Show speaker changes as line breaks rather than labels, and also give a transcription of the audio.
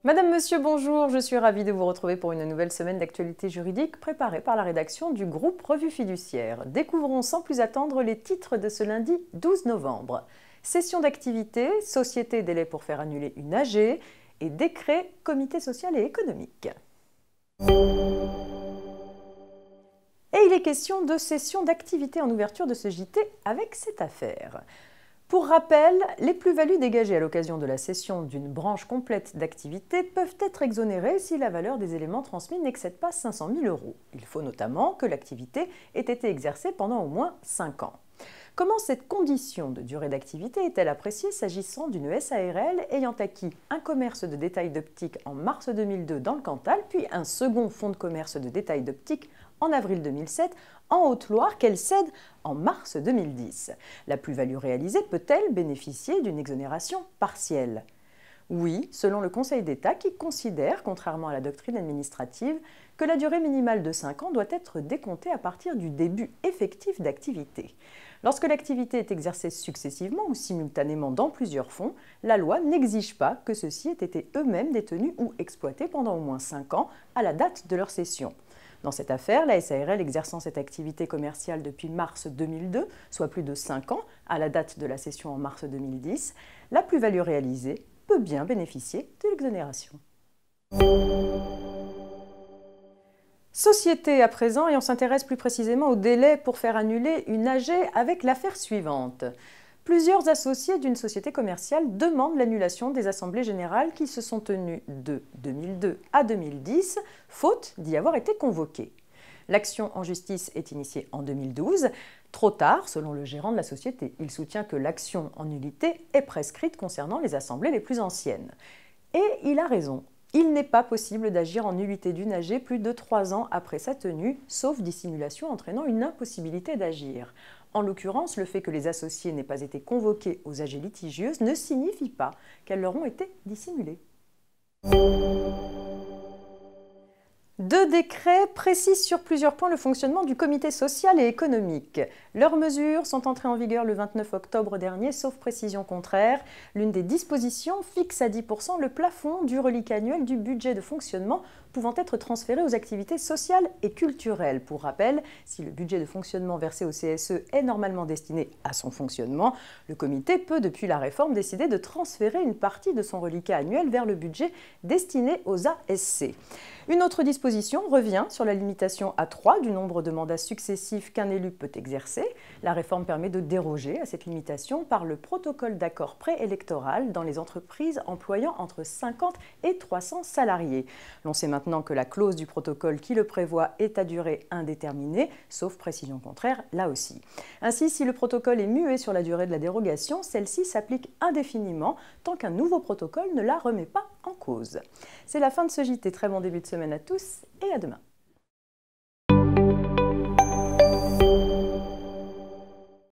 Madame, Monsieur, bonjour, je suis ravie de vous retrouver pour une nouvelle semaine d'actualité juridique préparée par la rédaction du groupe Revue Fiduciaire. Découvrons sans plus attendre les titres de ce lundi 12 novembre. Session d'activité, société délai pour faire annuler une AG et décret comité social et économique. Et il est question de session d'activité en ouverture de ce JT avec cette affaire. Pour rappel, les plus-values dégagées à l'occasion de la cession d'une branche complète d'activité peuvent être exonérées si la valeur des éléments transmis n'excède pas 500 000 €. Il faut notamment que l'activité ait été exercée pendant au moins 5 ans. Comment cette condition de durée d'activité est-elle appréciée s'agissant d'une SARL ayant acquis un commerce de détail d'optique en mars 2002 dans le Cantal, puis un second fonds de commerce de détail d'optique en avril 2007 en Haute-Loire qu'elle cède en mars 2010. La plus-value réalisée peut-elle bénéficier d'une exonération partielle? Oui, selon le Conseil d'État qui considère, contrairement à la doctrine administrative, que la durée minimale de 5 ans doit être décomptée à partir du début effectif d'activité. Lorsque l'activité est exercée successivement ou simultanément dans plusieurs fonds, la loi n'exige pas que ceux-ci aient été eux-mêmes détenus ou exploités pendant au moins 5 ans à la date de leur cession. Dans cette affaire, la SARL exerçant cette activité commerciale depuis mars 2002, soit plus de 5 ans, à la date de la cession en mars 2010, la plus-value réalisée peut bien bénéficier de l'exonération. Société à présent, et on s'intéresse plus précisément au délai pour faire annuler une AG avec l'affaire suivante. Plusieurs associés d'une société commerciale demandent l'annulation des assemblées générales qui se sont tenues de 2002 à 2010, faute d'y avoir été convoquées. L'action en justice est initiée en 2012, trop tard selon le gérant de la société. Il soutient que l'action en nullité est prescrite concernant les assemblées les plus anciennes. Et il a raison. Il n'est pas possible d'agir en nullité d'une AG plus de 3 ans après sa tenue, sauf dissimulation entraînant une impossibilité d'agir. En l'occurrence, le fait que les associés n'aient pas été convoqués aux AG litigieuses ne signifie pas qu'elles leur ont été dissimulées. Deux décrets précisent sur plusieurs points le fonctionnement du comité social et économique. Leurs mesures sont entrées en vigueur le 29 octobre dernier, sauf précision contraire. L'une des dispositions fixe à 10% le plafond du reliquat annuel du budget de fonctionnement pouvant être transféré aux activités sociales et culturelles. Pour rappel, si le budget de fonctionnement versé au CSE est normalement destiné à son fonctionnement, le comité peut, depuis la réforme, décider de transférer une partie de son reliquat annuel vers le budget destiné aux ASC. Une autre disposition revient sur la limitation à 3 du nombre de mandats successifs qu'un élu peut exercer. La réforme permet de déroger à cette limitation par le protocole d'accord préélectoral dans les entreprises employant entre 50 et 300 salariés. L'on sait maintenant que la clause du protocole qui le prévoit est à durée indéterminée, sauf précision contraire là aussi. Ainsi, si le protocole est muet sur la durée de la dérogation, celle-ci s'applique indéfiniment tant qu'un nouveau protocole ne la remet pas en cause. C'est la fin de ce JT. Très bon début de semaine à tous et à demain.